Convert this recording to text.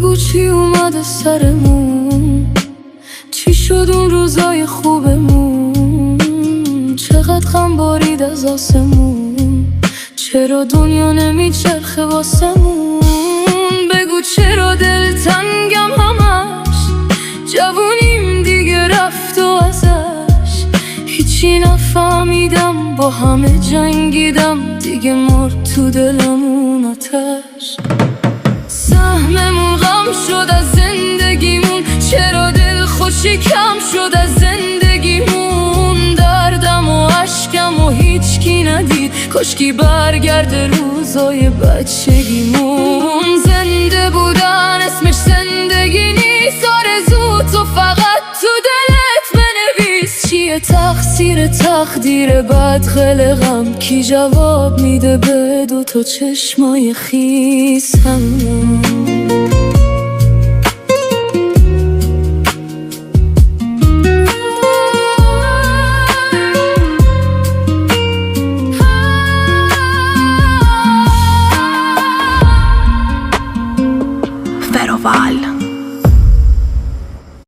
بگو چی اومده سرمون، چی شد اون روزای خوبمون، چقدر غم بارید از آسمون، چرا دنیا نمیچرخه واسمون. بگو چرا دلتنگم همش، جوونیم دیگه رفت و ازش هیچی نفهمیدم، با همه جنگیدم دیگه مرد تو دلمون آتش. سهممون غم شد از زندگیمون، چرا دل خوشی کم شد از زندگیمون، دردم و عشقم و هیچ کی ندید، کاشکی برگرده روزای بچگیمون. زنده بودن اسمش زندگی نیست، آرزو تو فقط تو دلت بنویس. چیه تقصیر تقدیر بد خلقم، کی جواب میده به دو تا چشمای خیسم؟